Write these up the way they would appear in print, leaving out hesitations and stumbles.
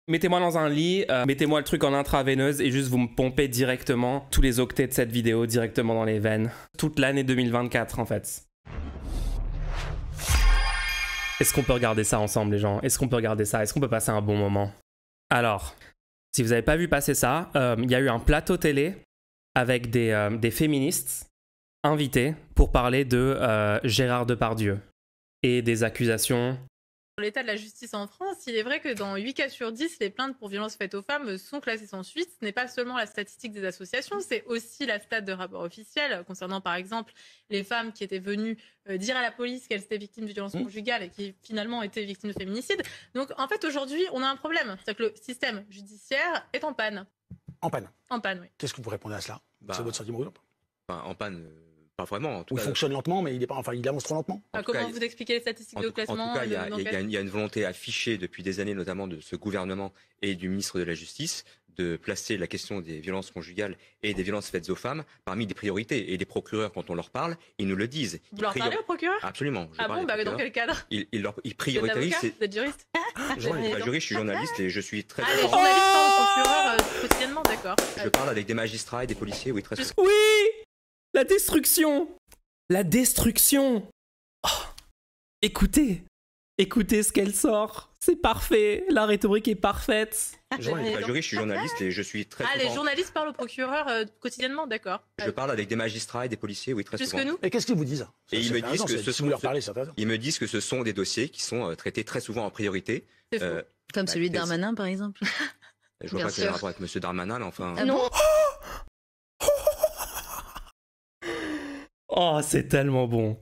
Mettez-moi dans un lit, mettez-moi le truc en intraveineuse et juste vous me pompez directement tous les octets de cette vidéo directement dans les veines. Toute l'année 2024 en fait. Est-ce qu'on peut regarder ça ensemble les gens? Est-ce qu'on peut regarder ça? Est-ce qu'on peut passer un bon moment? Alors, si vous n'avez pas vu passer ça, il y a eu un plateau télé avec des féministes invités pour parler de Gérard Depardieu et des accusations. Sur l'état de la justice en France, il est vrai que dans 8 cas sur 10, les plaintes pour violences faites aux femmes sont classées sans suite. Ce n'est pas seulement la statistique des associations, c'est aussi la stat de rapport officiel concernant par exemple les femmes qui étaient venues dire à la police qu'elles étaient victimes de violences conjugales et qui finalement étaient victimes de féminicide. Donc en fait aujourd'hui, on a un problème, c'est-à-dire que le système judiciaire est en panne. En panne. En panne, oui. Qu'est-ce que vous répondez à cela? C'est votre sentiment? En panne, pas vraiment. En tout Il cas, fonctionne lentement, mais il avance trop lentement. Comment vous expliquez les statistiques de classement? En tout cas, il y a une volonté affichée depuis des années, notamment de ce gouvernement et du ministre de la Justice, de placer la question des violences conjugales et des violences faites aux femmes parmi des priorités. Et les procureurs, quand on leur parle, ils nous le disent. Vous leur parlez aux procureurs? Absolument. Ah bon, dans quel cadre? Ils prioritarisent. Vous êtes juriste? Je ne suis pas juriste, je suis journaliste et je suis très... Ah, les journalistes parlent aux procureurs quotidiennement, d'accord. Je parle avec des magistrats et des policiers, oui, très souvent. Oui! La destruction! La destruction! Oh. Écoutez ce qu'elle sort. C'est parfait. La rhétorique est parfaite. Je ne suis pas juriste, je suis journaliste et je suis très souvent... les journalistes parlent aux procureurs quotidiennement, d'accord. Je parle avec des magistrats et des policiers, oui, très souvent. Plus que nous? Et qu'est-ce qu'ils vous disent? Et ils me disent que ils me disent que ce sont des dossiers qui sont traités très souvent en priorité. Comme celui de Darmanin, par exemple. Je vois pas quel rapport avec M. Darmanin, là, enfin... Ah non. Oh, c'est tellement bon.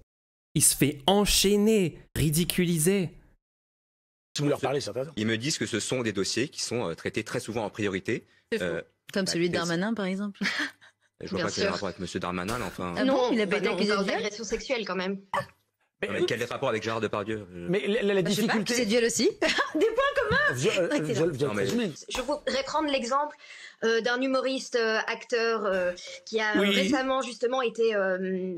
Il se fait enchaîner, ridiculiser. Si vous leur parlez, ils me disent que ce sont des dossiers qui sont traités très souvent en priorité. Comme celui de Darmanin, par exemple. Je vois pas quel rapport avec M. Darmanin, là, enfin... Ah non, il a pas été accusé d'agression sexuelle, quand même. Mais quel est le rapport avec Gérard Depardieu? Mais la difficulté... C'est de viol aussi. Des points communs. Je voudrais prendre l'exemple d'un humoriste, acteur, qui a récemment justement été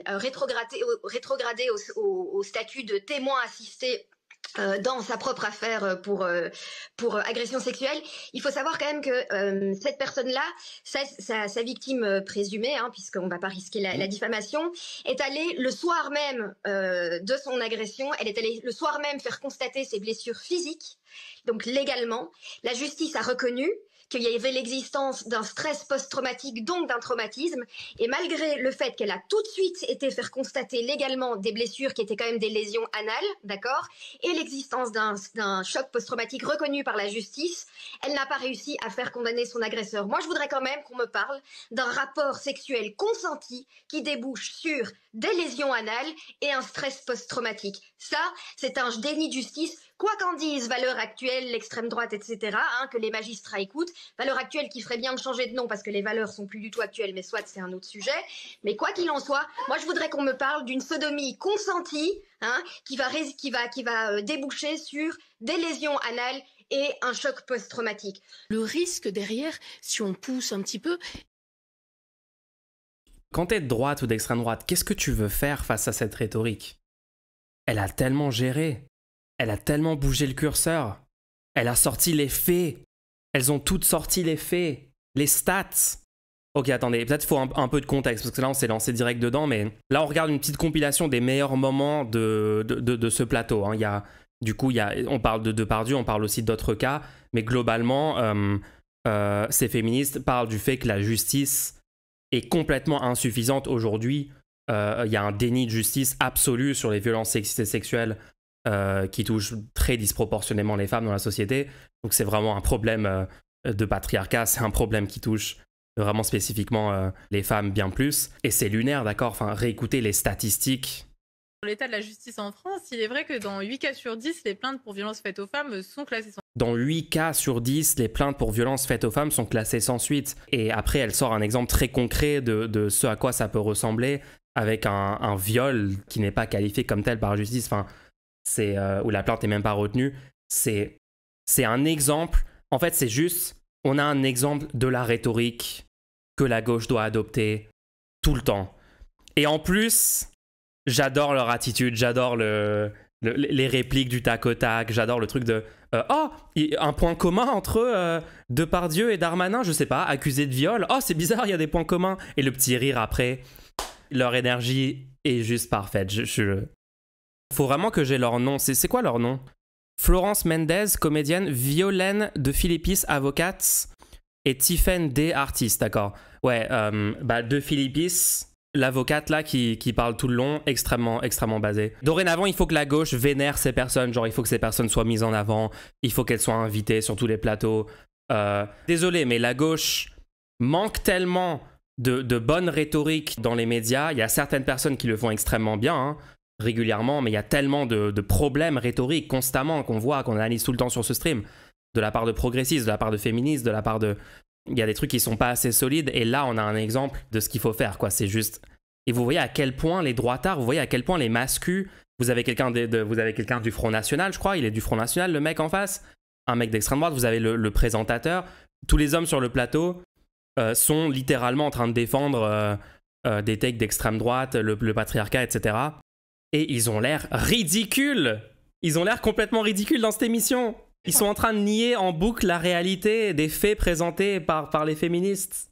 rétrogradé au statut de témoin assisté dans sa propre affaire pour agression sexuelle. Il faut savoir quand même que cette personne-là, sa victime présumée, puisqu'on ne va pas risquer la diffamation, est allée le soir même de son agression, elle est allée le soir même faire constater ses blessures physiques. Donc légalement, la justice a reconnu qu'il y avait l'existence d'un stress post-traumatique, donc d'un traumatisme, et malgré le fait qu'elle a tout de suite été faire constater légalement des blessures qui étaient quand même des lésions anales, d'accord, et l'existence d'un choc post-traumatique reconnu par la justice, elle n'a pas réussi à faire condamner son agresseur. Moi, je voudrais quand même qu'on me parle d'un rapport sexuel consenti qui débouche sur des lésions anales et un stress post-traumatique. Ça, c'est un déni de justice. Quoi qu'en disent valeurs actuelles, l'extrême droite, etc., que les magistrats écoutent, valeurs actuelles qui feraient bien de changer de nom parce que les valeurs sont plus du tout actuelles, mais soit c'est un autre sujet. Mais quoi qu'il en soit, moi je voudrais qu'on me parle d'une sodomie consentie, qui va déboucher sur des lésions anales et un choc post-traumatique. Le risque derrière, si on pousse un petit peu... Quand t'es de droite ou d'extrême droite, qu'est-ce que tu veux faire face à cette rhétorique? Elle a tellement géré. Elle a tellement bougé le curseur. Elle a sorti les faits. Elles ont toutes sorti les faits. Les stats. Ok, attendez, peut-être qu'il faut un peu de contexte, parce que là, on s'est lancé direct dedans, mais là, on regarde une petite compilation des meilleurs moments de ce plateau. On parle de Depardieu, on parle aussi d'autres cas, mais globalement, ces féministes parlent du fait que la justice est complètement insuffisante aujourd'hui. Il y a un déni de justice absolu sur les violences sexistes et sexuelles qui touchent très disproportionnellement les femmes dans la société. Donc c'est vraiment un problème de patriarcat, c'est un problème qui touche vraiment spécifiquement les femmes bien plus. Et c'est lunaire, d'accord? Enfin, réécouter les statistiques. Sur l'état de la justice en France, il est vrai que dans 8 cas sur 10, les plaintes pour violences faites aux femmes sont classées sans... Dans 8 cas sur 10, les plaintes pour violences faites aux femmes sont classées sans suite. Et après, elle sort un exemple très concret de ce à quoi ça peut ressembler avec un viol qui n'est pas qualifié comme tel par la justice, où la plainte n'est même pas retenue. C'est un exemple. En fait, c'est juste, on a un exemple de la rhétorique que la gauche doit adopter tout le temps. Et en plus, j'adore leur attitude, j'adore Les répliques du tac au tac, j'adore le truc de un point commun entre Depardieu et Darmanin, je sais pas, accusés de viol. Oh, c'est bizarre, il y a des points communs. Et le petit rire après. Leur énergie est juste parfaite. Faut vraiment que j'ai leur nom. C'est quoi leur nom? Florence Mendez, comédienne, Violaine de Philippis, avocate, et Tiphaine D, artiste, d'accord. Ouais, de Philippis, l'avocate là qui parle tout le long, extrêmement basée. Dorénavant, il faut que la gauche vénère ces personnes, genre il faut que ces personnes soient mises en avant, il faut qu'elles soient invitées sur tous les plateaux. Désolé, mais la gauche manque tellement de bonne rhétorique dans les médias. Il y a certaines personnes qui le font extrêmement bien, hein, régulièrement, mais il y a tellement de problèmes rhétoriques constamment qu'on voit, qu'on analyse tout le temps sur ce stream, de la part de progressistes, de la part de féministes, de la part de... Il y a des trucs qui sont pas assez solides, et là on a un exemple de ce qu'il faut faire, quoi. C'est juste... Et vous voyez à quel point les droitards, vous voyez à quel point les mascus, vous avez quelqu'un du Front National, je crois, il est du Front National, le mec en face, un mec d'extrême droite, vous avez le présentateur, tous les hommes sur le plateau sont littéralement en train de défendre des takes d'extrême droite, le patriarcat, etc. Et ils ont l'air ridicules. Ils ont l'air complètement ridicules dans cette émission. Ils sont en train de nier en boucle la réalité des faits présentés par les féministes.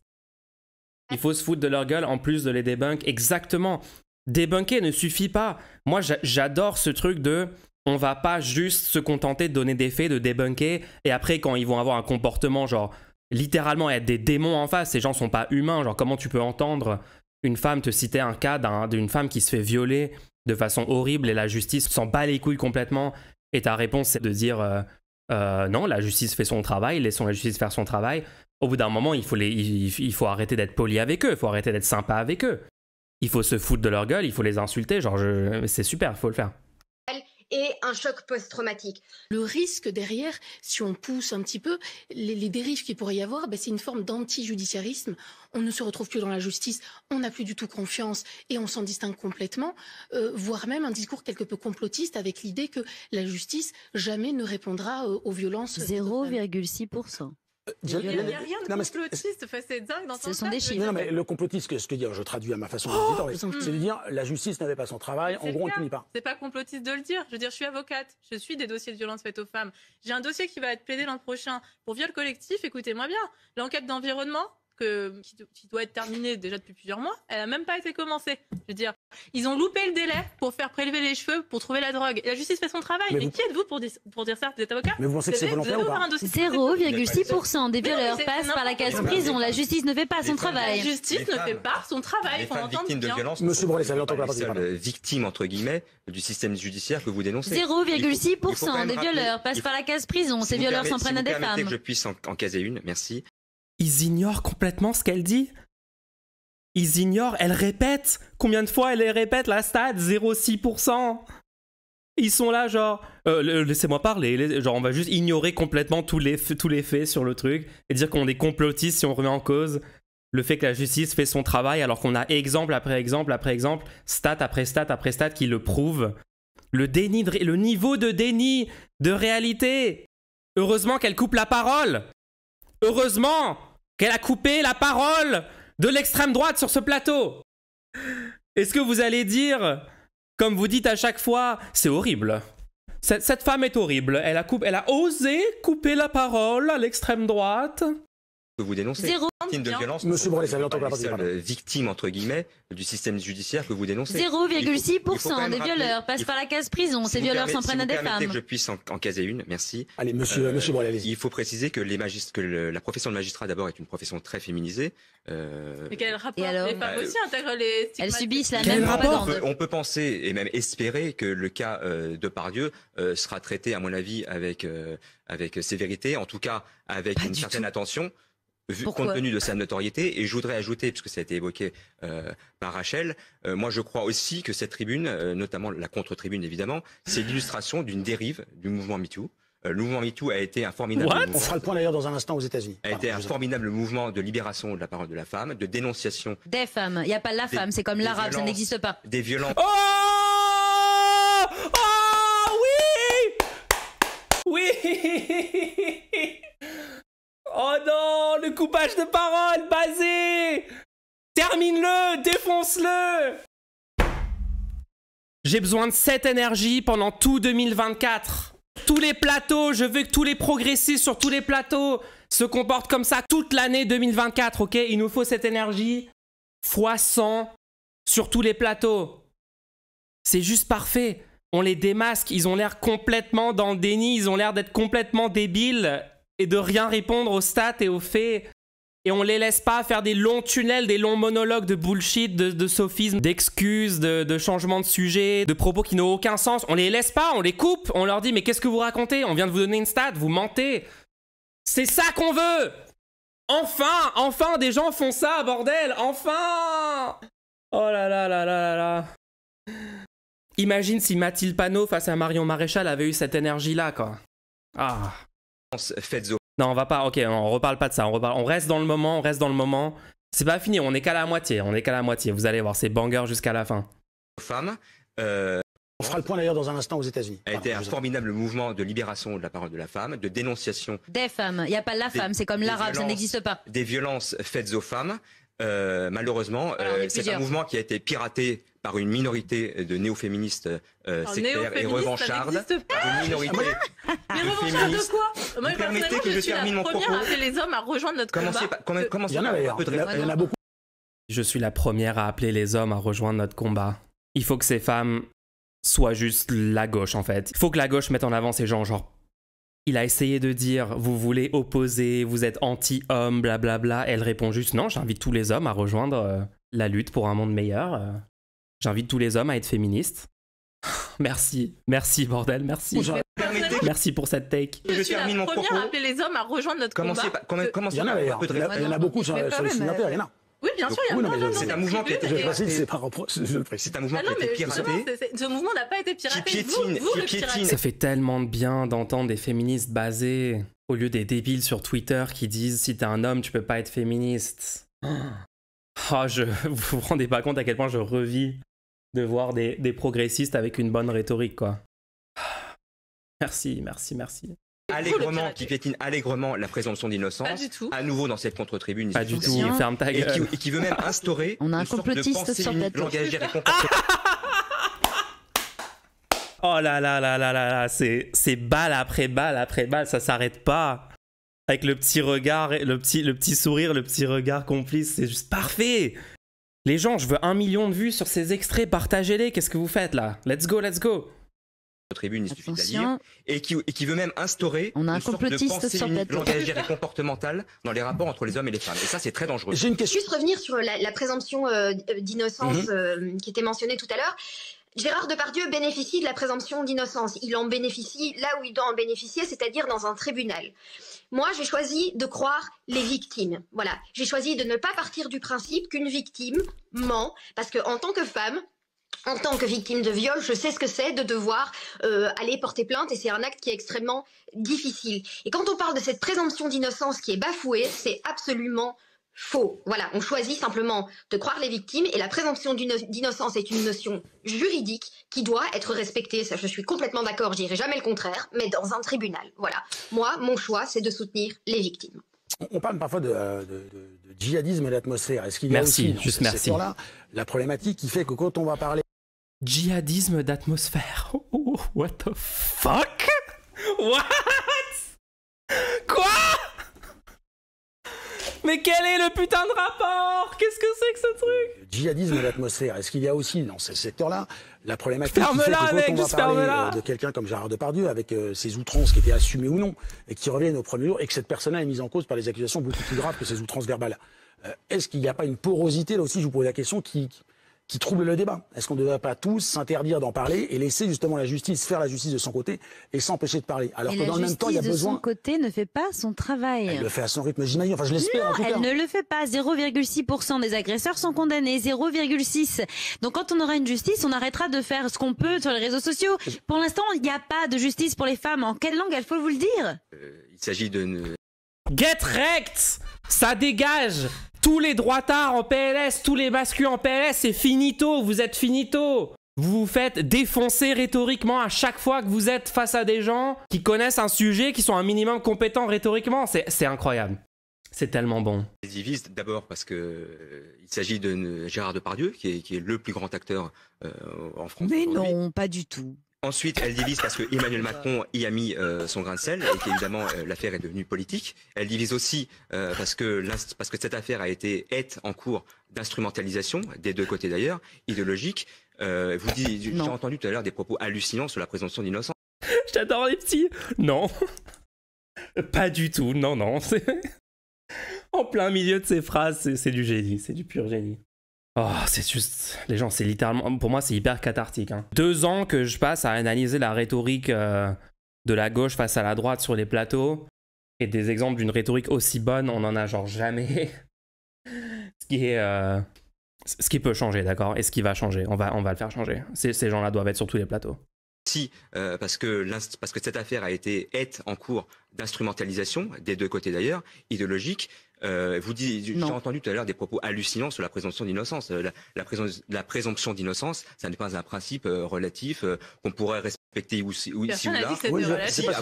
Il faut se foutre de leur gueule en plus de les débunk. Exactement. Débunker ne suffit pas. Moi, j'adore ce truc de... On va pas juste se contenter de donner des faits, de débunker, et après, quand ils vont avoir un comportement, genre, littéralement être des démons en face, ces gens sont pas humains. Genre, comment tu peux entendre une femme te citer un cas d'une femme qui se fait violer de façon horrible et la justice s'en bat les couilles complètement, et ta réponse c'est de dire non, la justice fait son travail, laissons la justice faire son travail. Au bout d'un moment, il faut arrêter d'être poli avec eux, il faut arrêter d'être sympa avec eux, il faut se foutre de leur gueule, il faut les insulter, genre c'est super, il faut le faire. Et un choc post-traumatique. Le risque derrière, si on pousse un petit peu, les dérives qu'il pourrait y avoir, c'est une forme d'anti-judiciarisme. On ne se retrouve plus dans la justice, on n'a plus du tout confiance et on s'en distingue complètement, voire même un discours quelque peu complotiste avec l'idée que la justice jamais ne répondra aux violences. 0,6%. Il n'y a rien de complotiste, c'est dingue dans ce sont des chiffres. Non, mais le complotiste, ce que dire, je traduis à ma façon c'est de dire la justice n'avait pas son travail, en gros on ne punit pas. C'est pas complotiste de le dire. Je veux dire, je suis avocate, je suis des dossiers de violences faites aux femmes. J'ai un dossier qui va être plaidé l'an prochain pour viol collectif. Écoutez-moi bien, l'enquête d'environnement qui doit être terminée déjà depuis plusieurs mois, elle a même pas été commencée. Je veux dire, ils ont loupé le délai pour faire prélever les cheveux pour trouver la drogue. Et la justice fait son travail. Mais qui êtes-vous pour dire ça? Vous êtes avocat? Mais vous pensez que c'est volontaire ou pas? 0,6% des violeurs passent par la case prison. La justice ne fait pas son travail. La justice ne fait pas son travail. Les femmes victimes de violences, Monsieur Borrelli, ça veut entendre la partie. Victimes entre guillemets du système judiciaire que vous dénoncez. 0,6% des violeurs passent par la case prison. Ces violeurs s'en prennent à des femmes. Permettez que je puisse en caser une, merci. Ils ignorent complètement ce qu'elle dit. Ils ignorent, elle répète. Combien de fois elle répète la stat? 0,6%. Ils sont là genre, laissez-moi parler. Genre on va juste ignorer complètement tous les faits sur le truc et dire qu'on est complotiste si on remet en cause le fait que la justice fait son travail alors qu'on a exemple après exemple après exemple, stat après stat après stat qui le prouve. Le niveau de déni de réalité. Heureusement qu'elle coupe la parole. Heureusement qu'elle a coupé la parole de l'extrême droite sur ce plateau. Est-ce que vous allez dire, comme vous dites à chaque fois, c'est horrible. Cette femme est horrible. Elle a osé couper la parole à l'extrême droite. Que vous dénoncez. Victime de violence. Monsieur Borrelli, ça veut entendre la partie. Victime entre guillemets du système judiciaire que vous dénoncez. 0,6% des violeurs passent par la case prison. Ces violeurs s'en prennent à des femmes. Permettez que je puisse en caser une, merci. Allez, monsieur Borrelli, allez-y. Il faut préciser que la profession de magistrat d'abord est une profession très féminisée. Mais quel rapport? Les femmes aussi intègrent les stigmates. Elles subissent la même propagande. On peut penser et même espérer que le cas Depardieu sera traité, à mon avis, avec sévérité, en tout cas avec une certaine attention. Compte tenu de sa notoriété, et je voudrais ajouter, puisque ça a été évoqué par Rachel, moi je crois aussi que cette tribune, notamment la contre-tribune évidemment, c'est l'illustration d'une dérive du mouvement MeToo. Le mouvement MeToo a été un formidable On fera le point d'ailleurs dans un instant aux États-Unis. A été un formidable mouvement de libération de la parole de la femme, de dénonciation. Des femmes, il n'y a pas la femme, c'est comme l'arabe, ça n'existe pas. Des violences. Oui. Oh non, le coupage de parole, basé. Termine-le, défonce-le. J'ai besoin de cette énergie pendant tout 2024. Tous les plateaux, je veux que tous les progressistes sur tous les plateaux se comportent comme ça toute l'année 2024, ok? Il nous faut cette énergie fois 100 sur tous les plateaux. C'est juste parfait. On les démasque, ils ont l'air complètement dans le déni, ils ont l'air d'être complètement débiles et de rien répondre aux stats et aux faits. Et on les laisse pas faire des longs tunnels, des longs monologues de bullshit, de sophismes, d'excuses, de changements de sujet, de propos qui n'ont aucun sens. On les laisse pas, on les coupe, on leur dit mais qu'est-ce que vous racontez? On vient de vous donner une stat, vous mentez. C'est ça qu'on veut. Enfin des gens font ça, bordel, enfin. Oh là là là là là là. Imagine si Mathilde Panot face à Marion Maréchal avait eu cette énergie-là, quoi. Ah. Faites aux Non, on va pas, ok, on reparle pas de ça, on reste dans le moment, C'est pas fini, on est qu'à la moitié, vous allez voir, c'est banger jusqu'à la fin. femmes. On fera le point d'ailleurs dans un instant aux États-Unis. A été un formidable mouvement de libération de la parole de la femme, de dénonciation. Des femmes, il n'y a pas la femme, c'est comme l'arabe, ça n'existe pas. Des violences faites aux femmes. Malheureusement, c'est un mouvement qui a été piraté par une minorité de néo-féministes sectaires et revanchardes. Une minorité mais revanchardes de quoi? Moi, vous permettez que je termine mon propos? Je suis la première à appeler les hommes à rejoindre notre combat. Il y en a d'ailleurs, il y en a beaucoup. Je suis la première à appeler les hommes à rejoindre notre combat. Il faut que ces femmes soient juste la gauche, en fait. Il faut que la gauche mette en avant ces gens, genre... Il a essayé de dire, vous voulez opposer, vous êtes anti-homme, blablabla. Elle répond juste, non, j'invite tous les hommes à rejoindre la lutte pour un monde meilleur. J'invite tous les hommes à être féministes. Merci, bordel, merci. Merci pour cette take. Je suis la première à appeler les hommes à rejoindre notre combat. Il y en a d'ailleurs, il y en a beaucoup sur les signataires, il y en a. Oui, bien sûr, il y en a. C'est un mouvement qui a été piraté. C'est un mouvement qui a été piraté. Ce mouvement n'a pas été piraté. Ça fait tellement de bien d'entendre des féministes basées au lieu des débiles sur Twitter qui disent si t'es un homme, tu peux pas être féministe. Oh, vous vous rendez pas compte à quel point je revis de voir des progressistes avec une bonne rhétorique, quoi. Merci. Allègrement, qui piétine allègrement la présomption d'innocence. Pas du tout. À nouveau dans cette contre-tribune. Pas du tout, ferme ta gueule. Et qui veut même instaurer on a un complotiste sur plateau. Oh là là là là là là, c'est balle après balle, ça s'arrête pas. Avec le petit regard, le petit sourire, le petit regard complice, c'est juste parfait. Les gens, je veux 1 million de vues sur ces extraits, partagez-les, qu'est-ce que vous faites là? Let's go. Tribune, il suffit de la lire, et qui veut même instaurer on a un une sorte de pensée langagière et comportementale dans les rapports entre les hommes et les femmes. Et ça, c'est très dangereux. J'ai une question. Juste revenir sur la présomption d'innocence qui était mentionnée tout à l'heure. Gérard Depardieu bénéficie de la présomption d'innocence. Il en bénéficie là où il doit en bénéficier, c'est-à-dire dans un tribunal. Moi, j'ai choisi de croire les victimes. Voilà. J'ai choisi de ne pas partir du principe qu'une victime ment, parce qu'en tant que femme, en tant que victime de viol, je sais ce que c'est de devoir aller porter plainte et c'est un acte qui est extrêmement difficile. Et quand on parle de cette présomption d'innocence qui est bafouée, c'est absolument faux. Voilà, on choisit simplement de croire les victimes et la présomption d'innocence est une notion juridique qui doit être respectée. Ça, je suis complètement d'accord, je dirai jamais le contraire, mais dans un tribunal. Voilà. Moi, mon choix, c'est de soutenir les victimes. On parle parfois de djihadisme et d'atmosphère. Est-ce qu'il y a aussi dans ce secteur-là la problématique qui fait que quand on va parler djihadisme d'atmosphère. Oh, what the fuck? What? Quoi? Mais quel est le putain de rapport? Qu'est-ce que c'est que ce truc? Djihadisme et l'atmosphère. Est-ce qu'il y a aussi dans ce secteur-là la problématique qui fait que quand on va parler de quelqu'un comme Gérard Depardieu avec ses outrances qui étaient assumées ou non et qui reviennent au premier jour et que cette personne-là est mise en cause par des accusations beaucoup plus graves que ces outrances verbales. Est-ce qu'il n'y a pas une porosité, là aussi, je vous pose la question, qui trouble le débat? Est-ce qu'on ne devrait pas tous s'interdire d'en parler et laisser justement la justice faire la justice de son côté et s'empêcher de parler? Alors que dans le même temps, il y a besoin... la justice de son côté ne fait pas son travail. Elle le fait à son rythme, j'imagine. Enfin, je l'espère en tout cas. Elle ne le fait pas. 0,6% des agresseurs sont condamnés. 0,6%. Donc quand on aura une justice, on arrêtera de faire ce qu'on peut sur les réseaux sociaux. Pour l'instant, il n'y a pas de justice pour les femmes. En quelle langue il faut vous le dire? Il s'agit de... Get wrecked! Ça dégage! Tous les droitards en PLS, tous les masculins en PLS, c'est finito, vous êtes finito. Vous vous faites défoncer rhétoriquement à chaque fois que vous êtes face à des gens qui connaissent un sujet, qui sont un minimum compétents rhétoriquement. C'est incroyable. C'est tellement bon. Ils divisent d'abord parce que il s'agit de Gérard Depardieu, qui est le plus grand acteur en France. Mais non, pas du tout. Ensuite, elle divise parce que Emmanuel Macron y a mis son grain de sel et qu'évidemment l'affaire est devenue politique. Elle divise aussi parce que cette affaire est en cours d'instrumentalisation, des deux côtés d'ailleurs, idéologique. J'ai entendu tout à l'heure des propos hallucinants sur la présomption d'innocence. J'adore les petits. Non. Pas du tout. Non, non. En plein milieu de ces phrases, c'est du génie. C'est du pur génie. Oh, c'est juste... Les gens, c'est littéralement... Pour moi, c'est hyper cathartique. 2 ans que je passe à analyser la rhétorique de la gauche face à la droite sur les plateaux. Et des exemples d'une rhétorique aussi bonne, on en a genre jamais. Ce qui peut changer, d'accord? Et ce qui va changer. On va le faire changer. Ces gens-là doivent être sur tous les plateaux. Si, parce que cette affaire est en cours d'instrumentalisation, des deux côtés d'ailleurs, idéologique. J'ai entendu tout à l'heure des propos hallucinants sur la présomption d'innocence. La présomption d'innocence, ça n'est pas un principe relatif qu'on pourrait respecter ici ou là.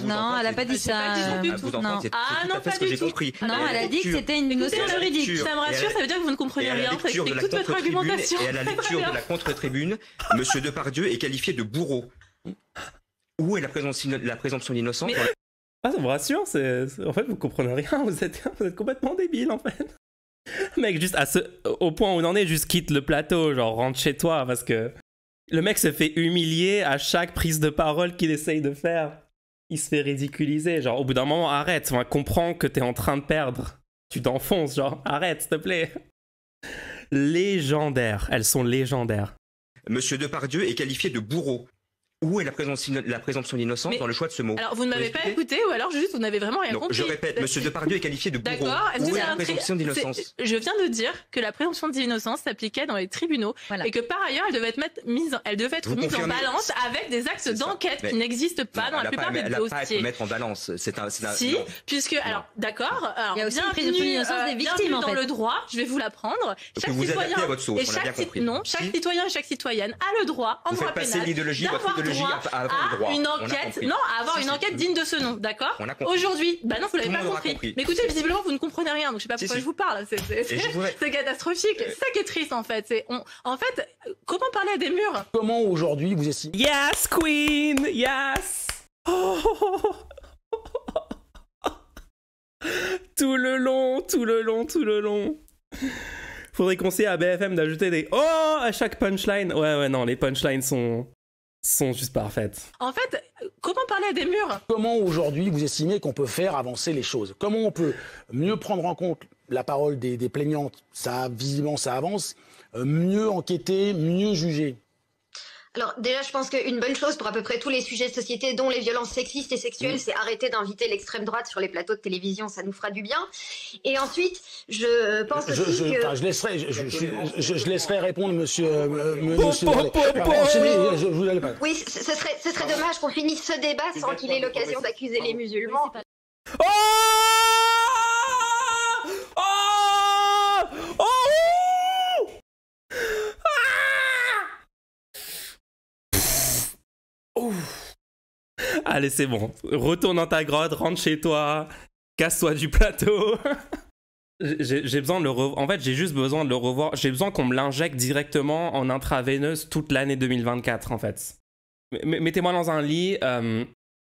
Non, elle n'a pas dit ça. C'est tout à fait ce que j'ai compris. Non, elle a dit que c'était une notion juridique. Ça me rassure, ça veut dire que vous ne comprenez rien. Toute votre argumentation. Et à la lecture de la contre-tribune, M. Depardieu est qualifié de bourreau. Où est la présomption d'innocence? Ah, ça me rassure, en fait, vous comprenez rien, vous êtes complètement débile, en fait. Mec, juste au point où on en est, juste quitte le plateau, genre rentre chez toi, parce que le mec se fait humilier à chaque prise de parole qu'il essaye de faire. Il se fait ridiculiser, genre au bout d'un moment, arrête, enfin, comprends que t'es en train de perdre. Tu t'enfonces, genre, arrête, s'il te plaît. Légendaires, elles sont légendaires. Monsieur Depardieu est qualifié de bourreau. Où est la présomption d'innocence dans le choix de ce mot? Alors, vous ne m'avez pas écouté ou alors juste vous n'avez vraiment rien compris. Je répète, Monsieur Depardieu est qualifié de bourreau. D'accord. Où est la présomption d'innocence? Je viens de dire que la présomption d'innocence s'appliquait dans les tribunaux et que par ailleurs, elle devait être mise en balance avec des actes d'enquête qui n'existent pas dans la plupart des dossiers. Elle n'a pas à être mettre en balance. Si, puisque, alors, d'accord. Il y a aussi une présomption d'innocence des victimes, en fait. Dans le droit, je vais vous l'apprendre. Chaque citoyen à votre sauce, on a bien compris. Non, chaque citoyen et chaque citoyenne a le droit, en droit pénal, votre idéologie avoir une enquête digne de ce nom, d'accord? Aujourd'hui, bah non, vous l'avez pas compris. Mais écoutez, visiblement, vous ne comprenez rien, donc je sais pas pourquoi je vous parle. C'est catastrophique. C'est ça qui est triste, en fait. En fait, comment parler à des murs? Comment aujourd'hui vous estimez? Yes, Queen, yes. Oh. Tout le long. Faudrait conseiller à BFM d'ajouter des oh à chaque punchline. Ouais, non, les punchlines sont juste parfaites. En fait, comment parler à des murs? Comment aujourd'hui vous estimez qu'on peut faire avancer les choses? Comment on peut mieux prendre en compte la parole des plaignantes? Visiblement, ça avance. Mieux enquêter, mieux juger. Alors déjà, je pense qu'une bonne chose pour à peu près tous les sujets de société, dont les violences sexistes et sexuelles, c'est arrêter d'inviter l'extrême droite sur les plateaux de télévision, ça nous fera du bien. Et ensuite, je pense aussi que... Je laisserai répondre monsieur... Oui, ce serait dommage qu'on finisse ce débat sans qu'il ait l'occasion d'accuser les musulmans. Allez, c'est bon. Retourne dans ta grotte, rentre chez toi, casse-toi du plateau. J'ai besoin de le revoir. En fait, j'ai juste besoin de le revoir. J'ai besoin qu'on me l'injecte directement en intraveineuse toute l'année 2024, en fait. Mettez-moi dans un lit,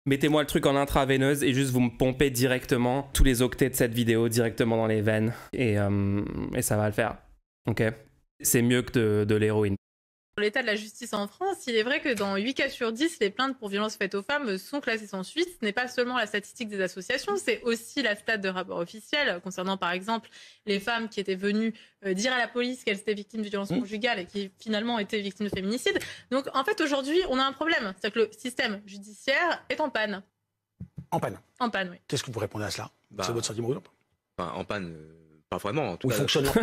mettez-moi le truc en intraveineuse et juste vous me pompez directement tous les octets de cette vidéo directement dans les veines. Et ça va le faire. Ok? C'est mieux que de l'héroïne. Pour l'état de la justice en France, il est vrai que dans 8 cas sur 10, les plaintes pour violences faites aux femmes sont classées sans suite. Ce n'est pas seulement la statistique des associations, c'est aussi la stat de rapports officiels concernant par exemple les femmes qui étaient venues dire à la police qu'elles étaient victimes de violences conjugales et qui finalement étaient victimes de féminicide. Donc en fait aujourd'hui, on a un problème, c'est que le système judiciaire est en panne. En panne. En panne, oui. Qu'est-ce que vous répondez à cela? C'est votre sentiment? En panne, pas vraiment. En tout cas, fonctionnement.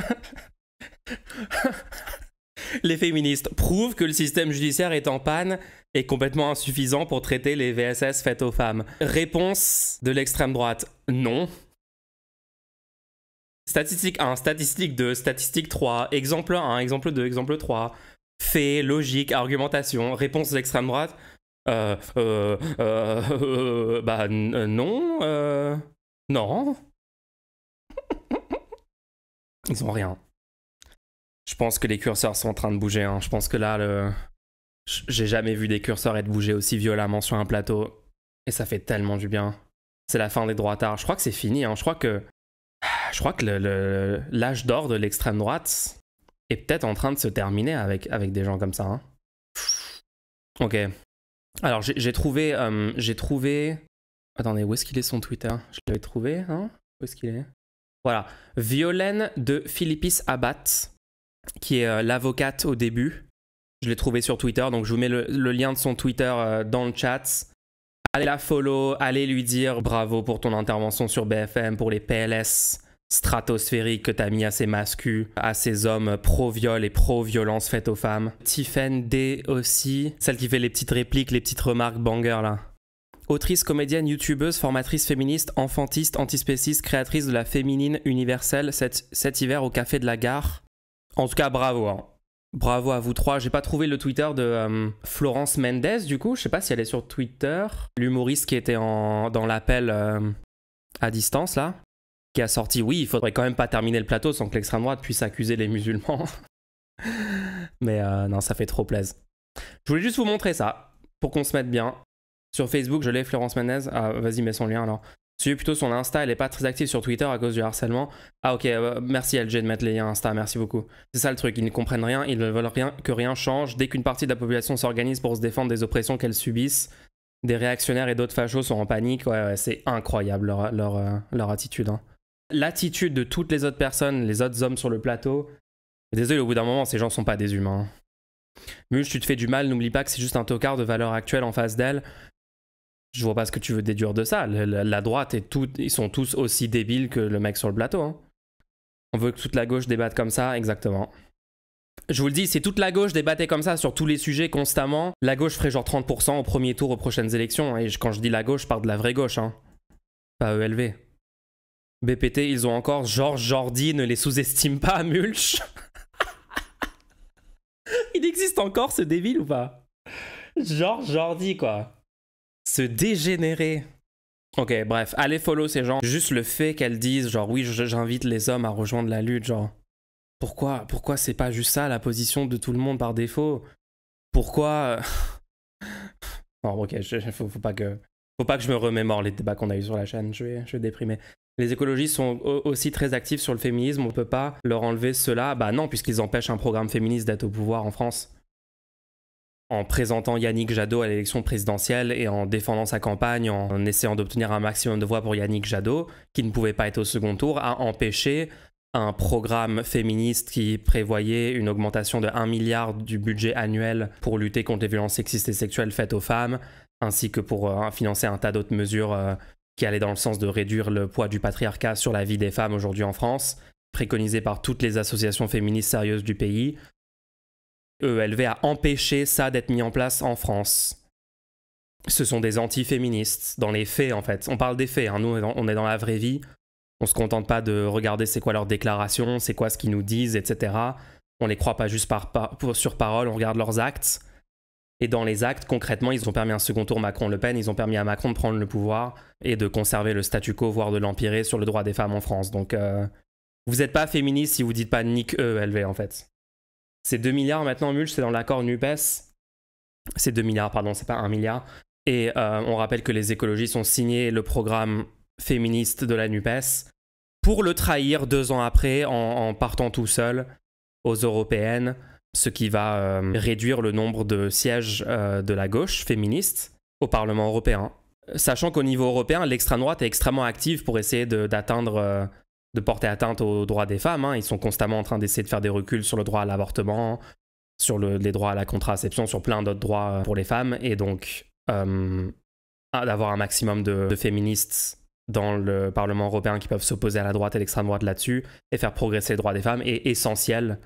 Les féministes prouvent que le système judiciaire est en panne et complètement insuffisant pour traiter les VSS faites aux femmes. Réponse de l'extrême droite, non. Statistique 1, statistique 2, statistique 3, exemple 1, exemple 2, exemple 3. Fait, logique, argumentation. Réponse de l'extrême droite, non, non. Ils ont rien. Je pense que les curseurs sont en train de bouger. Hein. Je pense que là, j'ai jamais vu des curseurs être bougés aussi violemment sur un plateau. Et ça fait tellement du bien. C'est la fin des droitards. Je crois que c'est fini. Hein. Je crois que l'âge d'or de l'extrême droite est peut-être en train de se terminer avec des gens comme ça. Hein. Ok. Alors, j'ai trouvé... Attendez, où est-ce qu'il est son Twitter? Je l'avais trouvé, hein? Où est-ce qu'il est? Voilà. Violaine de Philippis Abbat, qui est l'avocate au début. Je l'ai trouvé sur Twitter, donc je vous mets le lien de son Twitter dans le chat. Allez la follow, allez lui dire bravo pour ton intervention sur BFM, pour les PLS stratosphériques que t'as mis à ces mascus, à ces hommes pro-viol et pro-violence faite aux femmes. Tiffen D aussi, celle qui fait les petites répliques, les petites remarques banger là. Autrice, comédienne, youtubeuse, formatrice féministe, enfantiste, antispéciste, créatrice de la féminine universelle cet hiver au Café de la Gare. En tout cas, bravo. Hein. Bravo à vous trois. J'ai pas trouvé le Twitter de Florence Mendes, du coup. Je sais pas si elle est sur Twitter. L'humoriste qui était dans l'appel à distance, là. Qui a sorti, oui, il faudrait quand même pas terminer le plateau sans que l'extrême droite puisse accuser les musulmans. Mais non, ça fait trop plaisir. Je voulais juste vous montrer ça, pour qu'on se mette bien. Sur Facebook, je l'ai, Florence Mendes. Ah, vas-y, mets son lien alors. Suivez plutôt son Insta, elle est pas très active sur Twitter à cause du harcèlement. Ah ok, merci LG de mettre les liens Insta, merci beaucoup. C'est ça le truc, ils ne comprennent rien, ils ne veulent rien, que rien change. Dès qu'une partie de la population s'organise pour se défendre des oppressions qu'elles subissent, des réactionnaires et d'autres fachos sont en panique. Ouais, c'est incroyable leur attitude. Hein. L'attitude de toutes les autres personnes, les autres hommes sur le plateau. Désolé, au bout d'un moment, ces gens sont pas des humains. Mulch, tu te fais du mal, n'oublie pas que c'est juste un tocard de valeur actuelle en face d'elle. Je vois pas ce que tu veux déduire de ça. La droite et tout, ils sont tous aussi débiles que le mec sur le plateau. Hein. On veut que toute la gauche débatte comme ça, exactement. Je vous le dis, si toute la gauche débattait comme ça sur tous les sujets constamment, la gauche ferait genre 30% au premier tour aux prochaines élections. Et quand je dis la gauche, je parle de la vraie gauche, hein. Pas ELV. BPT, ils ont encore Georges Jordi, ne les sous-estime pas, Mulch. Il existe encore ce débile ou pas? Georges Jordi, quoi. Se dégénérer. Ok, bref, allez follow ces gens. Juste le fait qu'elles disent, genre, oui, j'invite les hommes à rejoindre la lutte, genre. Pourquoi c'est pas juste ça, la position de tout le monde par défaut? Pourquoi... Non, ok, faut pas que je me remémore les débats qu'on a eu sur la chaîne, je vais déprimer. Les écologistes sont aussi très actifs sur le féminisme, on peut pas leur enlever cela. Bah non, puisqu'ils empêchent un programme féministe d'être au pouvoir en France. En présentant Yannick Jadot à l'élection présidentielle et en défendant sa campagne, en essayant d'obtenir un maximum de voix pour Yannick Jadot, qui ne pouvait pas être au second tour, a empêché un programme féministe qui prévoyait une augmentation de 1 milliard du budget annuel pour lutter contre les violences sexistes et sexuelles faites aux femmes, ainsi que pour financer un tas d'autres mesures qui allaient dans le sens de réduire le poids du patriarcat sur la vie des femmes aujourd'hui en France, préconisées par toutes les associations féministes sérieuses du pays. ELV a empêché ça d'être mis en place en France. Ce sont des anti-féministes, dans les faits en fait. On parle des faits, hein. Nous on est dans la vraie vie. On se contente pas de regarder c'est quoi leurs déclarations, c'est quoi ce qu'ils nous disent, etc. On les croit pas juste sur parole, on regarde leurs actes. Et dans les actes, concrètement, ils ont permis un second tour Macron-Le Pen, ils ont permis à Macron de prendre le pouvoir et de conserver le statu quo, voire de l'empirer sur le droit des femmes en France. Donc vous n'êtes pas féministe si vous dites pas nique ELV en fait. C'est 2 milliards maintenant, Mulch, c'est dans l'accord NUPES. C'est 2 milliards, pardon, c'est pas 1 milliard. Et on rappelle que les écologistes ont signé le programme féministe de la NUPES pour le trahir 2 ans après en partant tout seul aux européennes, ce qui va réduire le nombre de sièges de la gauche féministe au Parlement européen. Sachant qu'au niveau européen, l'extrême droite est extrêmement active pour essayer d'atteindre... de porter atteinte aux droits des femmes. Hein. Ils sont constamment en train d'essayer de faire des reculs sur le droit à l'avortement, sur les droits à la contraception, sur plein d'autres droits pour les femmes. Et donc, d'avoir un maximum de féministes dans le Parlement européen qui peuvent s'opposer à la droite et l'extrême droite là-dessus et faire progresser les droits des femmes est essentiel.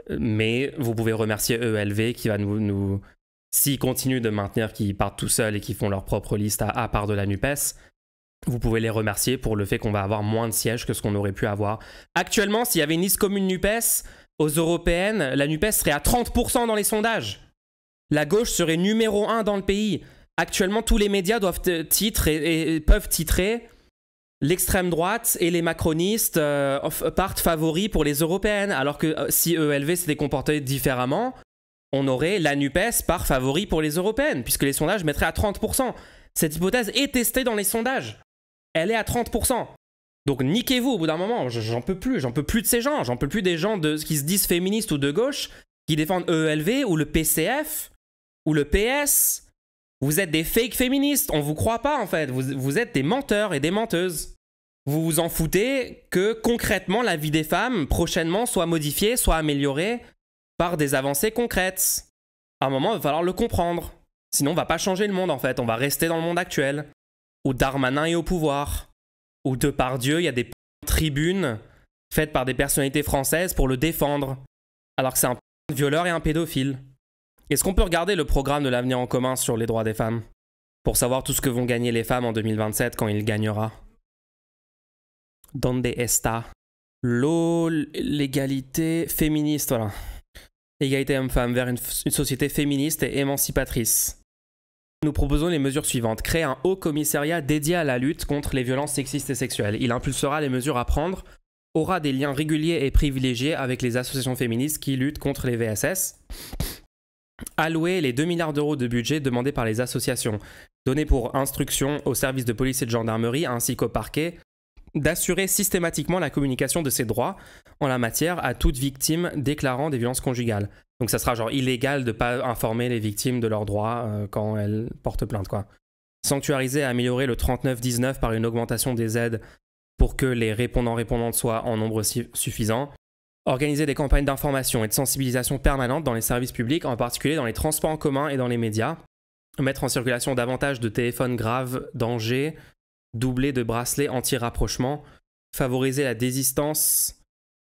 Mais vous pouvez remercier ELV qui va nous s'ils continuent de maintenir qu'ils partent tout seuls et qu'ils font leur propre liste à part de la NUPES, vous pouvez les remercier pour le fait qu'on va avoir moins de sièges que ce qu'on aurait pu avoir. Actuellement, s'il y avait une liste commune NUPES aux européennes, la NUPES serait à 30% dans les sondages. La gauche serait numéro 1 dans le pays. Actuellement, tous les médias doivent peuvent titrer l'extrême droite et les macronistes partent favoris pour les européennes, alors que si EELV s'était comporté différemment, on aurait la NUPES part favori pour les européennes, puisque les sondages mettraient à 30%. Cette hypothèse est testée dans les sondages. Elle est à 30%. Donc niquez-vous au bout d'un moment, j'en peux plus de ces gens, j'en peux plus des gens qui se disent féministes ou de gauche, qui défendent EELV ou le PCF ou le PS. Vous êtes des fake féministes, on vous croit pas en fait, vous êtes des menteurs et des menteuses. Vous vous en foutez que concrètement la vie des femmes prochainement soit modifiée, soit améliorée par des avancées concrètes. À un moment, il va falloir le comprendre. Sinon, on va pas changer le monde en fait, on va rester dans le monde actuel. Où Darmanin est au pouvoir. Où Depardieu, il y a des tribunes faites par des personnalités françaises pour le défendre. Alors que c'est un violeur et un pédophile. Est-ce qu'on peut regarder le programme de l'Avenir en commun sur les droits des femmes pour savoir tout ce que vont gagner les femmes en 2027 quand il gagnera? Donde está? L'égalité féministe, voilà. Égalité homme-femme vers une société féministe et émancipatrice. Nous proposons les mesures suivantes. Créer un haut commissariat dédié à la lutte contre les violences sexistes et sexuelles. Il impulsera les mesures à prendre, aura des liens réguliers et privilégiés avec les associations féministes qui luttent contre les VSS. Allouer les 2 milliards d'euros de budget demandés par les associations, donnés pour instruction aux services de police et de gendarmerie ainsi qu'au parquet, d'assurer systématiquement la communication de ces droits en la matière à toute victime déclarant des violences conjugales. Donc ça sera genre illégal de ne pas informer les victimes de leurs droits quand elles portent plainte, quoi. Sanctuariser et améliorer le 3919 par une augmentation des aides pour que les répondants-répondantes soient en nombre suffisant. Organiser des campagnes d'information et de sensibilisation permanentes dans les services publics, en particulier dans les transports en commun et dans les médias. Mettre en circulation davantage de téléphones graves, dangers, doublés de bracelets anti-rapprochement. Favoriser la désistance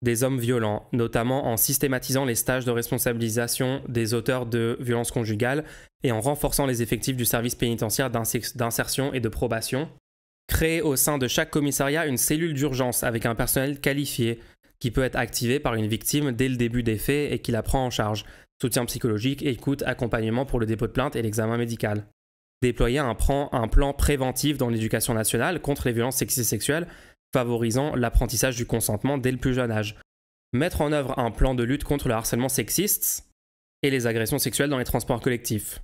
des hommes violents, notamment en systématisant les stages de responsabilisation des auteurs de violences conjugales et en renforçant les effectifs du service pénitentiaire d'insertion et de probation. Créer au sein de chaque commissariat une cellule d'urgence avec un personnel qualifié qui peut être activé par une victime dès le début des faits et qui la prend en charge. Soutien psychologique, écoute, accompagnement pour le dépôt de plainte et l'examen médical. Déployer un plan préventif dans l'éducation nationale contre les violences sexistes et sexuelles, favorisant l'apprentissage du consentement dès le plus jeune âge. Mettre en œuvre un plan de lutte contre le harcèlement sexiste et les agressions sexuelles dans les transports collectifs.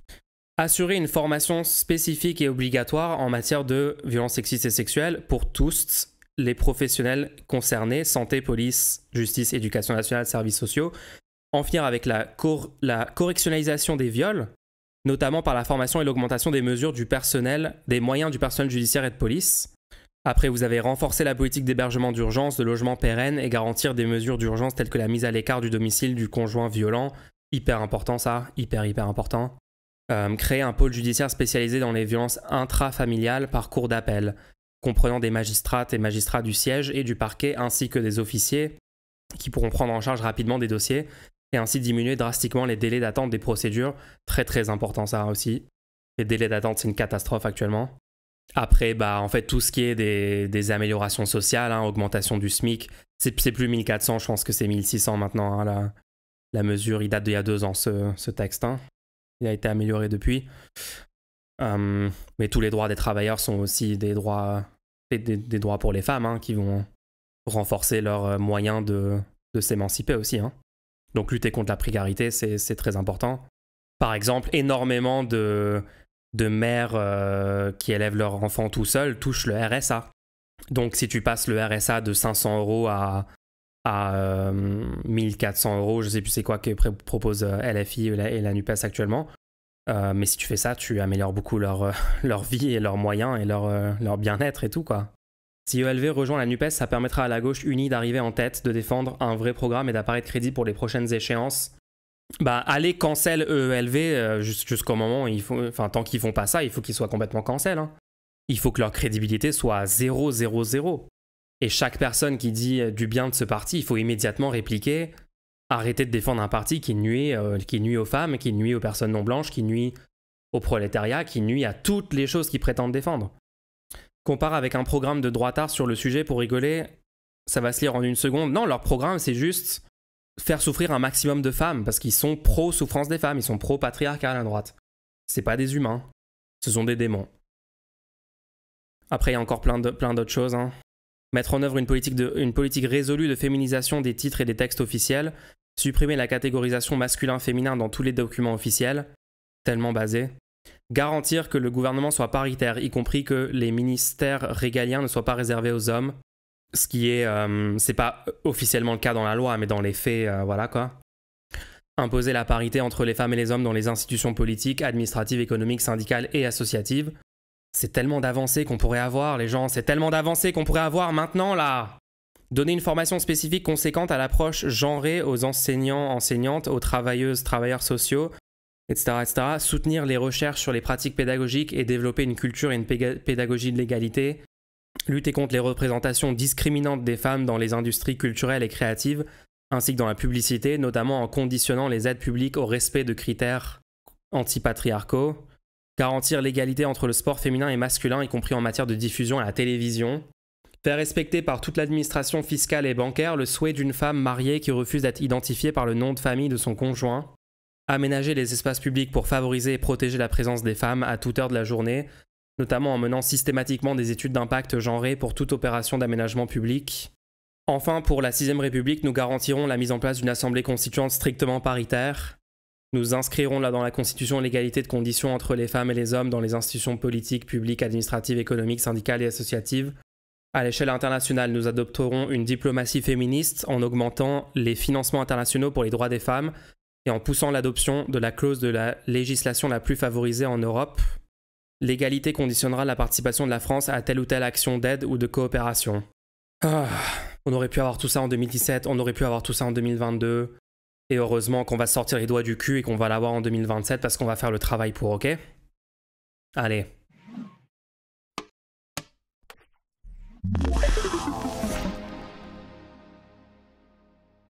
Assurer une formation spécifique et obligatoire en matière de violences sexistes et sexuelles pour tous les professionnels concernés, santé, police, justice, éducation nationale, services sociaux. En finir avec la correctionnalisation des viols, notamment par la formation et l'augmentation des mesures du personnel, des moyens du personnel judiciaire et de police. Après, vous avez renforcé la politique d'hébergement d'urgence, de logement pérenne et garantir des mesures d'urgence telles que la mise à l'écart du domicile du conjoint violent. Hyper important ça, hyper important. Créer un pôle judiciaire spécialisé dans les violences intrafamiliales par cour d'appel, comprenant des magistrates et magistrats du siège et du parquet ainsi que des officiers qui pourront prendre en charge rapidement des dossiers et ainsi diminuer drastiquement les délais d'attente des procédures. Très important ça aussi. Les délais d'attente, c'est une catastrophe actuellement. Après, en fait, tout ce qui est des améliorations sociales, augmentation du SMIC, c'est plus 1400, je pense que c'est 1600 maintenant. La mesure, il date d'il y a 2 ans, ce texte. Il a été amélioré depuis. Mais tous les droits des travailleurs sont aussi des droits pour les femmes qui vont renforcer leurs moyens de s'émanciper aussi. Donc lutter contre la précarité, c'est très important. Par exemple, énormément de mères qui élèvent leurs enfants tout seuls touchent le RSA. Donc si tu passes le RSA de 500 € à 1400 €, je sais plus c'est quoi que propose LFI et la NUPES actuellement. Mais si tu fais ça, tu améliores beaucoup leur vie et leurs moyens et leur bien-être et tout, quoi. Si EELV rejoint la NUPES, ça permettra à la gauche unie d'arriver en tête, de défendre un vrai programme et d'apparaître crédible pour les prochaines échéances. Allez cancel EELV jusqu'au moment où tant qu'ils font pas ça, il faut qu'ils soient complètement cancel. Il faut que leur crédibilité soit 0. Et chaque personne qui dit du bien de ce parti, il faut immédiatement répliquer. Arrêter de défendre un parti qui nuit aux femmes, qui nuit aux personnes non blanches, qui nuit au prolétariat, qui nuit à toutes les choses qu'ils prétendent défendre. Compare avec un programme de droitard sur le sujet pour rigoler, ça va se lire en une seconde. Non, leur programme, c'est juste faire souffrir un maximum de femmes, parce qu'ils sont pro-souffrance des femmes, ils sont pro-patriarcat à la droite. C'est pas des humains, ce sont des démons. Après, il y a encore plein d'autres choses. Hein. Mettre en œuvre une politique résolue de féminisation des titres et des textes officiels. Supprimer la catégorisation masculin-féminin dans tous les documents officiels. Tellement basé. Garantir que le gouvernement soit paritaire, y compris que les ministères régaliens ne soient pas réservés aux hommes. Ce qui est... c'est pas officiellement le cas dans la loi, mais dans les faits, voilà quoi. Imposer la parité entre les femmes et les hommes dans les institutions politiques, administratives, économiques, syndicales et associatives. C'est tellement d'avancées qu'on pourrait avoir, les gens. C'est tellement d'avancées qu'on pourrait avoir maintenant, là. Donner une formation spécifique conséquente à l'approche genrée aux enseignants, enseignantes, aux travailleuses, travailleurs sociaux, etc., etc. Soutenir les recherches sur les pratiques pédagogiques et développer une culture et une pédagogie de l'égalité. Lutter contre les représentations discriminantes des femmes dans les industries culturelles et créatives, ainsi que dans la publicité, notamment en conditionnant les aides publiques au respect de critères antipatriarcaux. Garantir l'égalité entre le sport féminin et masculin, y compris en matière de diffusion à la télévision. Faire respecter par toute l'administration fiscale et bancaire le souhait d'une femme mariée qui refuse d'être identifiée par le nom de famille de son conjoint. Aménager les espaces publics pour favoriser et protéger la présence des femmes à toute heure de la journée, notamment en menant systématiquement des études d'impact genrées pour toute opération d'aménagement public. Enfin, pour la 6ème République, nous garantirons la mise en place d'une assemblée constituante strictement paritaire. Nous inscrirons là dans la Constitution l'égalité de conditions entre les femmes et les hommes dans les institutions politiques, publiques, administratives, économiques, syndicales et associatives. À l'échelle internationale, nous adopterons une diplomatie féministe en augmentant les financements internationaux pour les droits des femmes et en poussant l'adoption de la clause de la législation la plus favorisée en Europe. L'égalité conditionnera la participation de la France à telle ou telle action d'aide ou de coopération. On aurait pu avoir tout ça en 2017, on aurait pu avoir tout ça en 2022. Et heureusement qu'on va sortir les doigts du cul et qu'on va l'avoir en 2027 parce qu'on va faire le travail pour, ok? Allez.